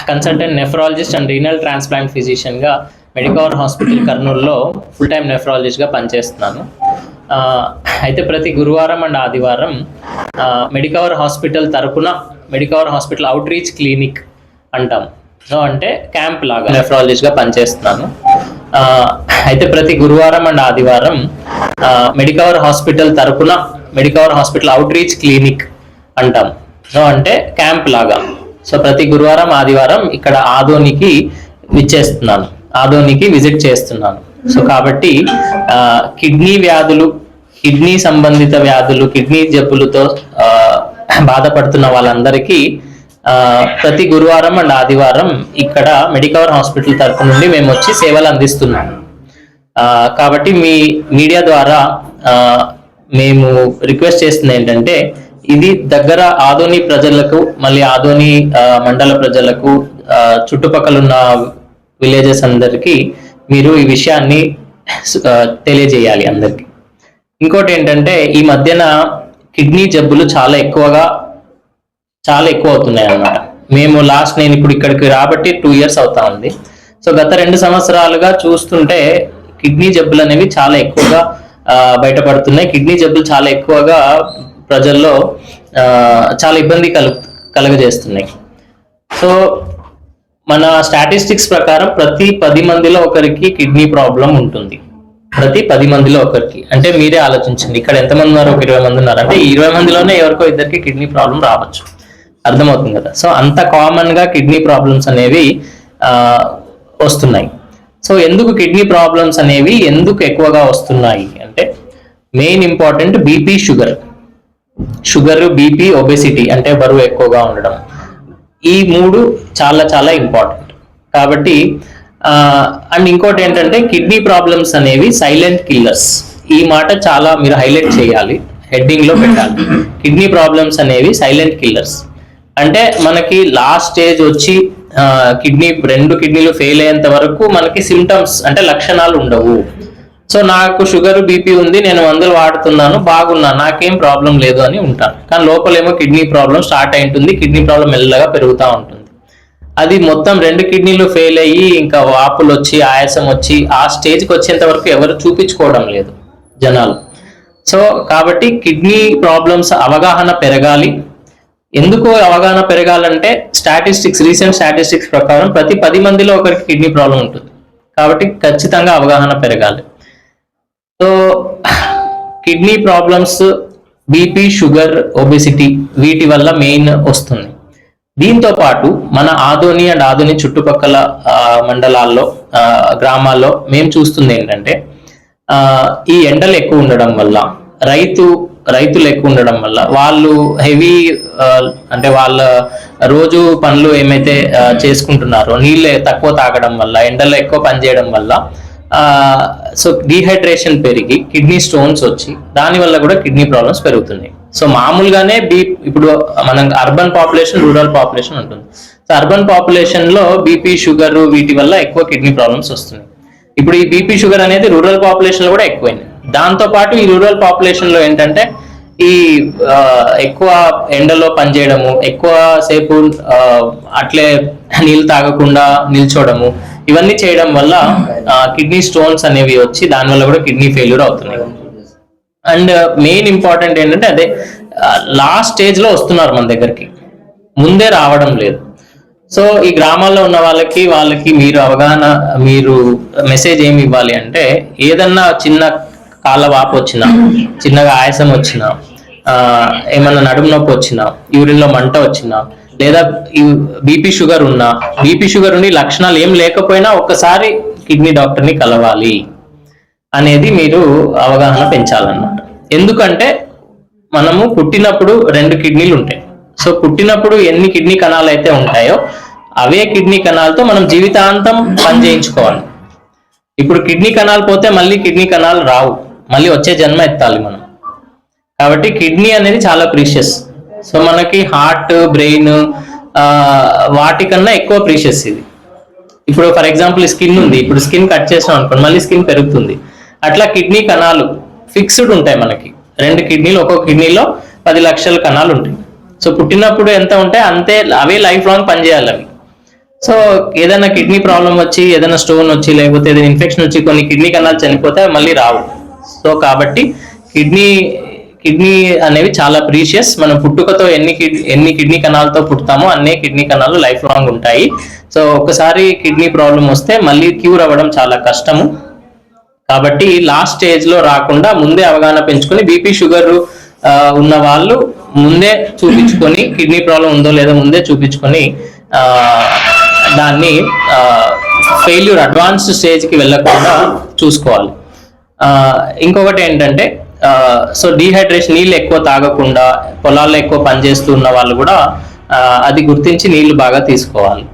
Consultant nephrologist and renal transplant ఫిజిషియన్గా Medicover hospital కర్నూలులో full time నెఫ్రాలజిస్ట్గా పనిచేస్తున్నాను. అయితే ప్రతి గురువారం అండ్ ఆదివారం మెడికవర్ హాస్పిటల్ తరపున Medicover hospital outreach clinic అంటాం, అంటే క్యాంప్ లాగా నెఫ్రాలజిస్ట్గా పనిచేస్తున్నాను. అయితే ప్రతి గురువారం అండ్ ఆదివారం మెడికవర్ హాస్పిటల్ తరపున Medicover hospital outreach clinic అంటాం, అంటే క్యాంప్ లాగా. సో ప్రతి గురువారం ఆదివారం ఇక్కడ ఆదోనికి విజిట్ చేస్తున్నాను. సో కాబట్టి కిడ్నీ వ్యాధులు, కిడ్నీ సంబంధిత వ్యాధులు, కిడ్నీ జబ్బులతో బాధపడుతున్న వాళ్ళందరికీ ప్రతి గురువారం అండ్ ఆదివారం ఇక్కడ మెడికవర్ హాస్పిటల్ తరపు నుండి మేము వచ్చి సేవలు అందిస్తున్నాము. కాబట్టి మీ మీడియా ద్వారా మేము రిక్వెస్ట్ చేస్తుంది ఏంటంటే, ఇది దగ్గర ఆదోని ప్రజలకు, మళ్ళీ ఆదోని మండల ప్రజలకు, చుట్టుపక్కల ఉన్న విలేజెస్ అందరికీ మీరు ఈ విషయాన్ని తెలియజేయాలి అందరికి. ఇంకోటి ఏంటంటే, ఈ మధ్యన కిడ్నీ జబ్బులు చాలా ఎక్కువ అవుతున్నాయి అన్నమాట. నేను ఇప్పుడు ఇక్కడికి రాబట్టి 2 years అవుతా ఉంది. సో గత 2 సంవత్సరాలుగా చూస్తుంటే కిడ్నీ జబ్బులు అనేవి చాలా ఎక్కువగా బయటపడుతున్నాయి. కిడ్నీ జబ్బులు చాలా ఎక్కువగా ప్రజల్లో చాలా ఇబ్బంది కలుగజేస్తున్నాయి. సో మన స్టాటిస్టిక్స్ ప్రకారం ప్రతి 10 మందిలో ఒకరికి కిడ్నీ ప్రాబ్లం ఉంటుంది. ప్రతి 10 మందిలో ఒకరికి. అంటే మీరే ఆలోచించండి, ఇక్కడ ఎంతమంది ఉన్నారు? ఒక 20 మంది ఉన్నారు. అంటే 20 మందిలోనే ఎవరికో ఇద్దరికి కిడ్నీ ప్రాబ్లం రావచ్చు. అర్థమవుతుంది కదా? సో అంత కామన్ గా కిడ్నీ ప్రాబ్లమ్స్ అనేవి వస్తున్నాయి. సో ఎందుకు కిడ్నీ ప్రాబ్లమ్స్ అనేవి ఎందుకు ఎక్కువగా వస్తున్నాయి అంటే, main important BP, sugar, BP, obesity అంటే బరువు ఎక్కువగా ఉండడం. ఈ 3 చాలా చాలా ఇంపార్టెంట్. కాబట్టి అండ్ ఇంకోటి ఏంటంటే, కిడ్నీ ప్రాబ్లమ్స్ అనేవి సైలెంట్ కిల్లర్స్. ఈ మాట చాలా మీరు హైలైట్ చేయాలి, హెడ్డింగ్ లో పెట్టాలి. కిడ్నీ ప్రాబ్లమ్స్ అనేవి సైలెంట్ కిల్లర్స్. అంటే మనకి లాస్ట్ స్టేజ్ వచ్చి 2 కిడ్నీలు ఫెయిల్ అయ్యేంత వరకు మనకి సిమ్టమ్స్ అంటే లక్షణాలు ఉండవు. సో నాకు షుగర్, బీపీ ఉంది, నేను మందులు వాడుతున్నాను, బాగున్నాను, నాకేం ప్రాబ్లం లేదు అని ఉంటాను. కానీ లోపలేమో కిడ్నీ ప్రాబ్లం స్టార్ట్ అయి ఉంటుంది. కిడ్నీ ప్రాబ్లం మెల్లగా పెరుగుతూ ఉంటుంది. అది మొత్తం 2 కిడ్నీలు ఫెయిల్ అయ్యి ఇంకా వాపులు వచ్చి, ఆయాసం వచ్చి, ఆ స్టేజ్కి వచ్చేంత వరకు ఎవరు చూపించుకోవడం లేదు జనాలు. సో కాబట్టి కిడ్నీ ప్రాబ్లమ్స్ అవగాహన పెరగాలి. ఎందుకు అవగాహన పెరగాలంటే, రీసెంట్ స్టాటిస్టిక్స్ ప్రకారం ప్రతి 10 మందిలో ఒకరికి కిడ్నీ ప్రాబ్లం ఉంటుంది. కాబట్టి ఖచ్చితంగా అవగాహన పెరగాలి. So kidney problems, BP, sugar, obesity వీటి వల్ల మెయిన్ వస్తుంది. దీంతో పాటు మన ఆదోని చుట్టుపక్కల మండలాల్లో, గ్రామాల్లో మేము చూస్తుంది ఏంటంటే, ఈ ఎండలు ఎక్కువ ఉండడం వల్ల, రైతులు ఎక్కువ ఉండడం వల్ల వాళ్ళు హెవీ అంటే వాళ్ళ రోజు పనులు ఏమైతే చేసుకుంటున్నారో, నీళ్ళు తక్కువ తాగడం వల్ల, ఎండలో ఎక్కువ పని చేయడం వల్ల సో డీహైడ్రేషన్ పెరిగి కిడ్నీ స్టోన్స్ వచ్చి దానివల్ల కూడా కిడ్నీ ప్రాబ్లమ్స్ పెరుగుతున్నాయి. సో మామూలుగానే ఇప్పుడు మనం అర్బన్ పాపులేషన్, రూరల్ పాపులేషన్ ఉంటుంది. So urban population low BP, sugar వీటి వల్ల ఎక్కువ కిడ్నీ ప్రాబ్లమ్స్ వస్తున్నాయి. ఇప్పుడు ఈ బీపీ, షుగర్ అనేది రూరల్ పాపులేషన్ లో కూడా ఎక్కువైంది. దాంతో పాటు ఈ రూరల్ పాపులేషన్ లో ఏంటంటే, ఈ ఎక్కువ ఎండలో పనిచేయడము, ఎక్కువ సేపు అట్లే నీళ్ళు తాగకుండా నిల్చోవడము, ఇవన్నీ చేయడం వల్ల కిడ్నీ స్టోన్స్ అనేవి వచ్చి దానివల్ల కూడా కిడ్నీ ఫెయిల్యూర్ అవుతున్నాయి. అండ్ మెయిన్ ఇంపార్టెంట్ ఏంటంటే, అదే లాస్ట్ స్టేజ్ లో వస్తున్నారు మన దగ్గరికి, ముందే రావడం లేదు. సో ఈ గ్రామాల్లో ఉన్న వాళ్ళకి మీరు మెసేజ్ ఏమి ఇవ్వాలి అంటే, ఏదన్నా చిన్న కాళ్ళ వాపు వచ్చినా, చిన్నగా ఆయాసం వచ్చినా, ఏమన్నా నడుము నొప్పి వచ్చినా, యూరిన్ లో మంట వచ్చినా, లేదా బీపీ షుగర్ ఉండి లక్షణాలు ఏం లేకపోయినా ఒక్కసారి కిడ్నీ డాక్టర్ని కలవాలి అనేది మీరు అవగాహన పెంచాలన్నమాట. ఎందుకంటే మనము పుట్టినప్పుడు 2 కిడ్నీలు ఉంటాయి. సో పుట్టినప్పుడు ఎన్ని కిడ్నీ కణాలు అయితే ఉంటాయో అవే కిడ్నీ కణాలతో మనం జీవితాంతం పని చేయించుకోవాలి. ఇప్పుడు కిడ్నీ కణాలు పోతే మళ్ళీ కిడ్నీ కణాలు రావు, మళ్ళీ వచ్చే జన్మ ఎత్తాలి మనం. కాబట్టి కిడ్నీ అనేది చాలా ప్రీషియస్. సో మనకి హార్ట్, బ్రెయిన్ వాటికన్నా ఎక్కువ ప్రీషియస్ ఇది. ఇప్పుడు ఫర్ ఎగ్జాంపుల్ స్కిన్ ఉంది, ఇప్పుడు స్కిన్ కట్ చేసాం అనుకోండి, మళ్ళీ స్కిన్ పెరుగుతుంది. అట్లా కిడ్నీ కణాలు ఫిక్స్డ్ ఉంటాయి మనకి. 2 కిడ్నీలు, ఒక్కొక్క కిడ్నీలో 10 లక్షల కణాలు ఉంటాయి. సో పుట్టినప్పుడు ఎంత ఉంటాయి అంతే, అవే లైఫ్ లాంగ్ పనిచేయాలి అవి. సో ఏదైనా కిడ్నీ ప్రాబ్లం వచ్చి, ఏదైనా స్టోన్ వచ్చి, లేకపోతే ఏదైనా ఇన్ఫెక్షన్ వచ్చి కొన్ని కిడ్నీ కణాలు చనిపోతే మళ్ళీ రావు. సో కాబట్టి కిడ్నీ అనేవి చాలా ప్రీషియస్. మనం పుట్టుకతో ఎన్ని కిడ్నీ కణాలతో పుడతామో అన్ని కిడ్నీ కణాలు లైఫ్ లాంగ్ ఉంటాయి. సో ఒకసారి కిడ్నీ ప్రాబ్లం వస్తే మళ్ళీ క్యూర్ అవ్వడం చాలా కష్టము. కాబట్టి లాస్ట్ స్టేజ్ లో రాకుండా ముందే అవగాహన పెంచుకొని, బీపీ షుగర్ ఉన్న వాళ్ళు ముందే చూపించుకొని, కిడ్నీ ప్రాబ్లం ఉందో లేదో ముందే చూపించుకొని దాన్ని ఫెయిల్యూర్ అడ్వాన్స్డ్ స్టేజ్కి వెళ్ళకుండా చూసుకోవాలి. ఇంకొకటి ఏంటంటే, సో డీహైడ్రేషన్, నీళ్ళు ఎక్కువ తాగకుండా, పొలాల్లో ఎక్కువ పనిచేస్తూ ఉన్న వాళ్ళు కూడా అది గుర్తించి నీళ్లు బాగా తీసుకోవాలి.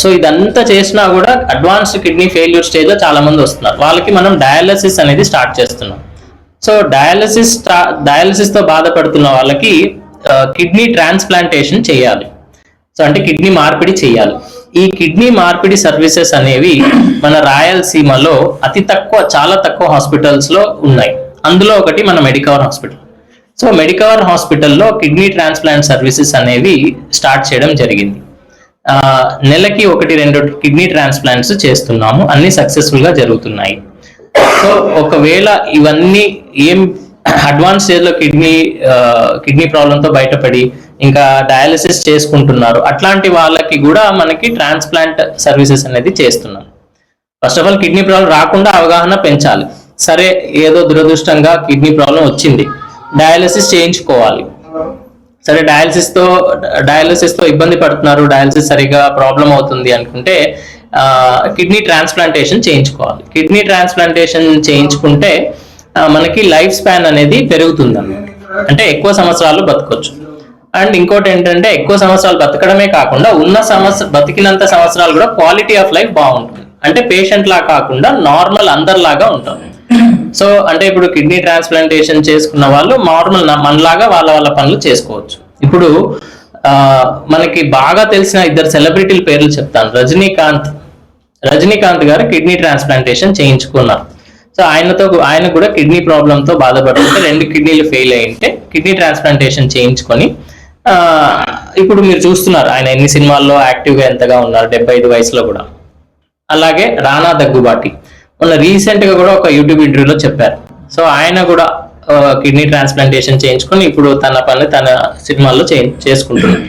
సో ఇదంతా చేసినా కూడా అడ్వాన్స్డ్ కిడ్నీ ఫెయిల్యూర్ స్టేజ్లో చాలా మంది వస్తున్నారు. వాళ్ళకి మనం డయాలసిస్ అనేది స్టార్ట్ చేస్తున్నాం. సో డయాలసిస్తో బాధపడుతున్న వాళ్ళకి కిడ్నీ ట్రాన్స్ప్లాంటేషన్ చేయాలి. సో అంటే కిడ్నీ మార్పిడి చేయాలి. ఈ కిడ్నీ మార్పిడి సర్వీసెస్ అనేవి మన రాయలసీమలో చాలా తక్కువ హాస్పిటల్స్ లో ఉన్నాయి. అందులో ఒకటి మన మెడికవర్ హాస్పిటల్. సో మెడికవర్ హాస్పిటల్లో కిడ్నీ ట్రాన్స్ప్లాంట్ సర్వీసెస్ అనేవి స్టార్ట్ చేయడం జరిగింది. నెలకి 1-2 కిడ్నీ ట్రాన్స్ప్లాంట్స్ చేస్తున్నాము. అన్ని సక్సెస్ఫుల్ గా జరుగుతున్నాయి. సో ఒకవేళ ఇవన్నీ అడ్వాన్స్ స్టేజ్ లో కిడ్నీ ప్రాబ్లంతో బయటపడి ఇంకా డయాలసిస్ చేసుకుంటున్నారు, అట్లాంటి వాళ్ళకి కూడా మనకి ట్రాన్స్ప్లాంట్ సర్వీసెస్ అనేది చేస్తున్నాం. First of all kidney problem రాకుండా అవగాహన పెంచాలి. సరే, ఏదో దురదృష్టంగా కిడ్నీ ప్రాబ్లం వచ్చింది, డయాలసిస్ చేయించుకోవాలి. సరే, డయాలసిస్ తో ఇబ్బంది పడుతున్నారు, డయాలసిస్ సరిగా ప్రాబ్లం అవుతుంది అనుకుంటే కిడ్నీ ట్రాన్స్ప్లాంటేషన్ చేయించుకోవాలి. కిడ్నీ ట్రాన్స్ప్లాంటేషన్ చేయించుకుంటే మనకి లైఫ్ స్పాన్ అనేది పెరుగుతుంది అన్నమాట. అంటే ఎక్కువ సంవత్సరాలు బతకొచ్చు. అండ్ ఇంకోటి ఏంటంటే, ఎక్కువ సంవత్సరాలు బతకడమే కాకుండా బతికినంత సంవత్సరాలు కూడా క్వాలిటీ ఆఫ్ లైఫ్ బాగుంటుంది. అంటే పేషెంట్ లా కాకుండా నార్మల్ అందరిలాగా ఉంటాం. సో అంటే ఇప్పుడు కిడ్నీ ట్రాన్స్ప్లాంటేషన్ చేసుకున్న వాళ్ళు నార్మల్ మనలాగా వాళ్ళ పనులు చేసుకోవచ్చు. ఇప్పుడు మనకి బాగా తెలిసిన 2 సెలబ్రిటీల పేర్లు చెప్తాను. రజనీకాంత్ గారు కిడ్నీ ట్రాన్స్ప్లాంటేషన్ చేయించుకున్నారు. సో ఆయన కూడా కిడ్నీ ప్రాబ్లంతో బాధపడుతుంటే 2 కిడ్నీలు ఫెయిల్ అయ్యింటే కిడ్నీ ట్రాన్స్ప్లాంటేషన్ చేయించుకొని ఇప్పుడు మీరు చూస్తున్నారు ఆయన ఎన్ని సినిమాల్లో యాక్టివ్గా ఎంతగా ఉన్నారు, 75 వయసులో కూడా. అలాగే రానా దగ్గుబాటి మొన్న రీసెంట్ గా కూడా ఒక యూట్యూబ్ ఇంటర్వ్యూలో చెప్పారు. సో ఆయన కూడా కిడ్నీ ట్రాన్స్ప్లాంటేషన్ చేయించుకొని ఇప్పుడు తన సినిమాల్లో చేసుకుంటున్నారు.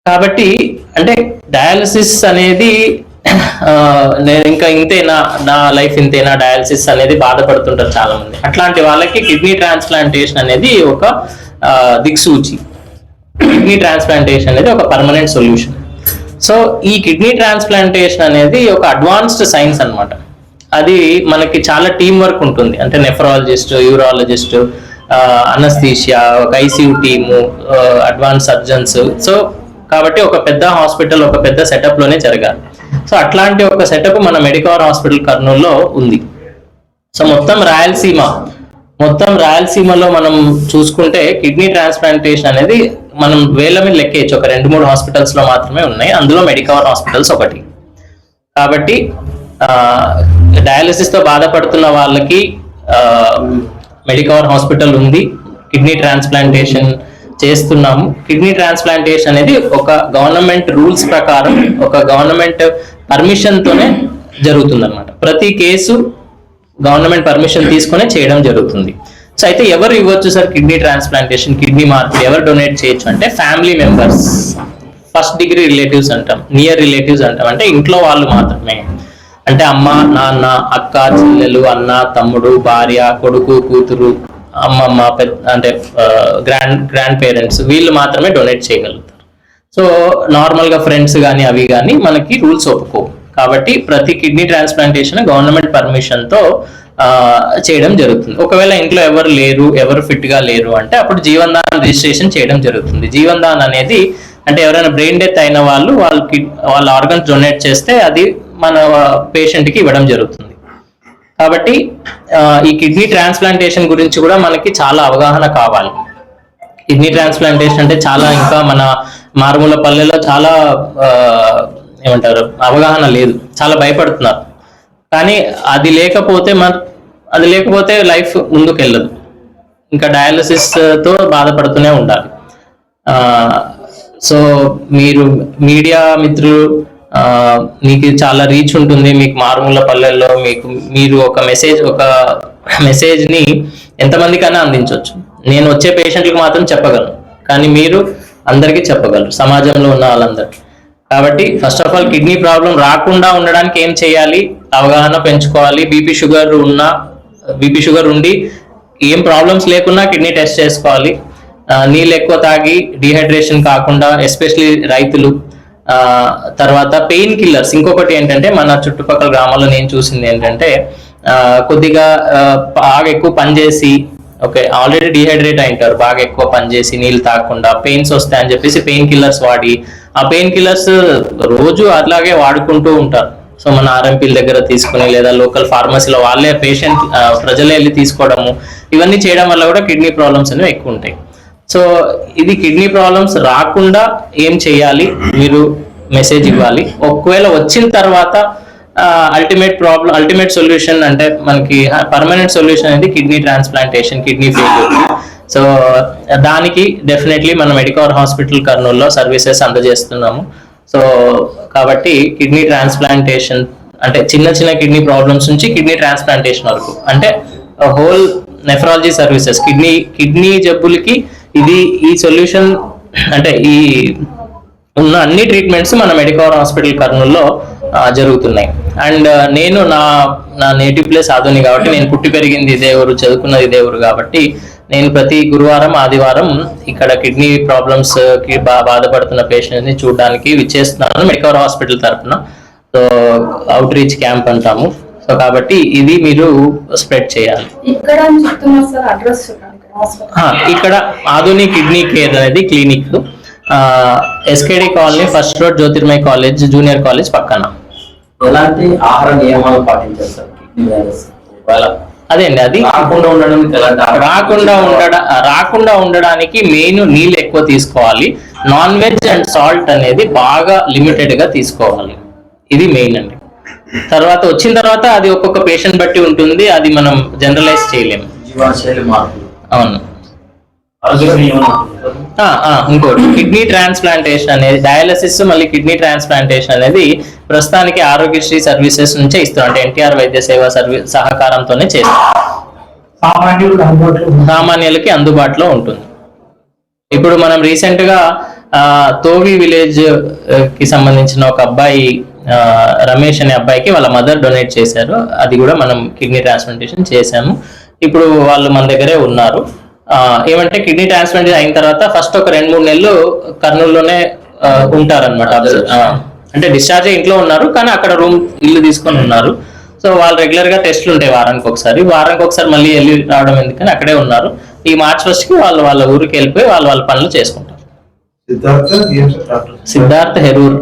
కాబట్టి అంటే డయాలసిస్ అనేది నేను ఇంకా ఇంతేనా, నా లైఫ్ ఇంతేనా, డయాలసిస్ అనేది బాధపడుతుంటారు చాలా మంది. అట్లాంటి వాళ్ళకి కిడ్నీ ట్రాన్స్ప్లాంటేషన్ అనేది ఒక దిక్సూచి. కిడ్నీ ట్రాన్స్ప్లాంటేషన్ అనేది ఒక పర్మనెంట్ సొల్యూషన్. సో ఈ కిడ్నీ ట్రాన్స్ప్లాంటేషన్ అనేది ఒక అడ్వాన్స్డ్ సైన్స్ అన్నమాట. అది మనకి చాలా టీం వర్క్ ఉంటుంది. అంటే నెఫ్రాలజిస్ట్, యూరాలజిస్ట్, అనస్థీషియా, ఒక ICU team, advance surgeons. So కాబట్టి ఒక పెద్ద హాస్పిటల్, ఒక పెద్ద సెటప్ లోనే జరగాలి. సో అట్లాంటి ఒక సెటప్ మన మెడికవర్ హాస్పిటల్ కర్నూలులో ఉంది. సో మొత్తం రాయలసీమలో మనం చూసుకుంటే కిడ్నీ ట్రాన్స్ప్లాంటేషన్ అనేది మనం వేల మీద లెక్కేయచ్చు. ఒక 2-3 హాస్పిటల్స్ లో మాత్రమే ఉన్నాయి. అందులో మెడికవర్ హాస్పిటల్స్ ఒకటి. కాబట్టి డయాలసిస్ తో బాధపడుతున్న వాళ్ళకి మెడికవర్ హాస్పిటల్ ఉంది. కిడ్నీ ట్రాన్స్ప్లాంటేషన్ చేస్తున్నాము. కిడ్నీ ట్రాన్స్ప్లాంటేషన్ అనేది ఒక గవర్నమెంట్ రూల్స్ ప్రకారం, ఒక గవర్నమెంట్ పర్మిషన్ తోనే జరుగుతుంది అన్నమాట. ప్రతి కేసు గవర్నమెంట్ పర్మిషన్ తీసుకునే చేయడం జరుగుతుంది. సో అయితే ఎవరు ఇవ్వచ్చు సార్ కిడ్నీ ట్రాన్స్ప్లాంటేషన్, కిడ్నీ మార్పిడి ఎవరు డొనేట్ చేయొచ్చు అంటే family members, first degree relatives అంటాం, నియర్ రిలేటివ్స్ అంటాం. అంటే ఇంట్లో వాళ్ళు మాత్రమే. అంటే అమ్మ, నాన్న, అక్క, చెల్లెలు, అన్న, తమ్ముడు, భార్య, కొడుకు, కూతురు, అమ్మమ్మ, అంటే గ్రాండ్ పేరెంట్స్, వీళ్ళు మాత్రమే డొనేట్ చేయగలుగుతారు. సో నార్మల్ గా ఫ్రెండ్స్ కానీ అవి కానీ మనకి రూల్స్ ఒప్పుకోవు. కాబట్టి ప్రతి కిడ్నీ ట్రాన్స్ప్లాంటేషన్ గవర్నమెంట్ పర్మిషన్ తో చేయడం జరుగుతుంది. ఒకవేళ ఇంట్లో ఎవరు ఫిట్ గా లేరు అంటే అప్పుడు జీవన్ దాన్ రిజిస్ట్రేషన్ చేయడం జరుగుతుంది. జీవన్ దాన్ అనేది అంటే ఎవరైనా బ్రెయిన్ డెత్ అయిన వాళ్ళ ఆర్గన్స్ డొనేట్ చేస్తే అది మన పేషెంట్ కి ఇవ్వడం జరుగుతుంది. కాబట్టి ఈ కిడ్నీ ట్రాన్స్ప్లాంటేషన్ గురించి కూడా మనకి చాలా అవగాహన కావాలి. కిడ్నీ ట్రాన్స్ప్లాంటేషన్ అంటే చాలా ఇంకా మన మారుమూల పల్లెలో చాలా ఏమంటారు అవగాహన లేదు, చాలా భయపడుతున్నారు. కానీ అది లేకపోతే లైఫ్ ముందుకు వెళ్ళదు. ఇంకా డయాలసిస్ తో బాధపడుతూనే ఉండాలి. సో మీరు మీడియా మిత్రులు, మీకు చాలా రీచ్ ఉంటుంది, మీకు మారుమూల పల్లెల్లో మీరు ఒక మెసేజ్ని ఎంతమందికైనా అందించవచ్చు. నేను వచ్చే పేషెంట్లకు మాత్రం చెప్పగలను, కానీ మీరు అందరికీ చెప్పగలరు, సమాజంలో ఉన్న వాళ్ళందరూ. కాబట్టి first of all kidney problem రాకుండా ఉండడానికి ఏం చేయాలి, అవగాహన పెంచుకోవాలి. బీపీ షుగర్ ఉండి ఏం ప్రాబ్లమ్స్ లేకున్నా కిడ్నీ టెస్ట్ చేసుకోవాలి. నీళ్ళు ఎక్కువ తాగి డీహైడ్రేషన్ కాకుండా, ఎస్పెషలీ రైతులు. తర్వాత పెయిన్ కిల్లర్స్. ఇంకొకటి ఏంటంటే, మన చుట్టుపక్కల గ్రామాల్లో నేను చూసింది ఏంటంటే, కొద్దిగా బాగా ఎక్కువ పనిచేసి, ఓకే ఆల్రెడీ డీహైడ్రేట్ అయింటారు, బాగా ఎక్కువ పనిచేసి నీళ్ళు తాగకుండా పెయిన్స్ వస్తాయని చెప్పేసి పెయిన్ కిల్లర్స్ వాడి, ఆ పెయిన్ కిల్లర్స్ రోజు అట్లాగే వాడుకుంటూ ఉంటారు. సో మన ఆర్ఎంపీల దగ్గర తీసుకుని, లేదా లోకల్ ఫార్మసీలో వాళ్ళే ప్రజలే వెళ్ళి తీసుకోవడము, ఇవన్నీ చేయడం వల్ల కూడా కిడ్నీ ప్రాబ్లమ్స్ అనేవి ఎక్కువ ఉంటాయి. సో ఇది కిడ్నీ ప్రాబ్లమ్స్ రాకుండా ఏం చేయాలి, మీరు మెసేజ్ ఇవ్వాలి. ఒకవేళ వచ్చిన తర్వాత అల్టిమేట్ సొల్యూషన్ అంటే మనకి పర్మనెంట్ సొల్యూషన్ అనేది kidney transplantation, kidney failure. So దానికి డెఫినెట్లీ మనం మెడికవర్ హాస్పిటల్ కర్నూలులో సర్వీసెస్ అందజేస్తున్నాము. సో కాబట్టి కిడ్నీ ట్రాన్స్ప్లాంటేషన్ అంటే చిన్న కిడ్నీ ప్రాబ్లమ్స్ నుంచి కిడ్నీ ట్రాన్స్ప్లాంటేషన్ వరకు, అంటే హోల్ నెఫ్రాలజీ సర్వీసెస్, కిడ్నీ జబ్బులకి ఈ సొల్యూషన్, అంటే ఈ ఉన్న అన్ని ట్రీట్మెంట్స్ మన మెడికవర్ హాస్పిటల్ కర్నూలులో జరుగుతున్నాయి. అండ్ నేను నా నేటివ్ ప్లేస్ ఆదోని కాబట్టి, నేను పుట్టి పెరిగింది ఇదే ఊరు, చదువుకున్నది ఇదే ఊరు కాబట్టి, నేను ప్రతి గురువారం ఆదివారం ఇక్కడ కిడ్నీ ప్రాబ్లమ్స్ కి బాధపడుతున్న పేషెంట్స్ ని చూడడానికి విచ్చేస్తున్నాను మెడికవర్ హాస్పిటల్ తరఫున. సో అవుట్ రీచ్ క్యాంప్ అంటాము. సో కాబట్టి ఇది మీరు స్ప్రెడ్ చేయాలి. ఇక్కడ ఆధుని కిడ్నీ కేర్ అనేది clinic, SKD colony, first road, Jyothirmaya college, junior college పక్కన. ఎలాంటి ఆహార నియమాలు పాటించారు? అదే అండి, అది రాకుండా ఉండడానికి మెయిన్ నీళ్ళు ఎక్కువ తీసుకోవాలి. నాన్ వెజ్ అండ్ సాల్ట్ అనేది బాగా లిమిటెడ్ గా తీసుకోవాలి, ఇది మెయిన్ అండి. తర్వాత వచ్చిన తర్వాత అది ఒక్కొక్క పేషెంట్ బట్టి ఉంటుంది, అది మనం జనరలైజ్ చేయలేము. అవును. ఇంకోటి కిడ్నీ ట్రాన్స్ప్లాంటేషన్ అనేది, డయాలసిస్ మళ్ళీ కిడ్నీ ట్రాన్స్ప్లాంటేషన్ అనేది ప్రస్తుతానికి ఆరోగ్యశ్రీ సర్వీసెస్ నుంచే ఇస్తాం, అంటే ఎన్టీఆర్ వైద్య సేవా సహకారంతోనే చేస్తాం. సామాన్యులకి అందుబాటులో ఉంటుంది. ఇప్పుడు మనం రీసెంట్ గా తోవి విలేజ్ కి సంబంధించిన ఒక అబ్బాయి, రమేష్ అనే అబ్బాయికి వాళ్ళ మదర్ డొనేట్ చేశారు, అది కూడా మనం కిడ్నీ ట్రాన్స్ప్లాంటేషన్ చేశాము. ఇప్పుడు వాళ్ళు మన దగ్గరే ఉన్నారు. ఏమంటే కిడ్నీ ట్రాన్స్ప్లాంట్ అయిన తర్వాత ఫస్ట్ ఒక 2-3 నెలలు కర్నూలులోనే ఉంటారనమాట. అంటే డిశ్చార్జ్ ఇంట్లో ఉన్నారు, కానీ అక్కడ ఇల్లు తీసుకొని ఉన్నారు. సో వాళ్ళు రెగ్యులర్ గా టెస్ట్లు ఉంటాయి వారానికి ఒకసారి మళ్ళీ వెళ్ళి రావడం ఎందుకని అక్కడే ఉన్నారు. ఈ మార్చ్ 1 కి వాళ్ళు వాళ్ళ ఊరికి వెళ్ళిపోయి వాళ్ళ పనులు చేసుకుంటారు. సిద్ధార్థ హెరూర్.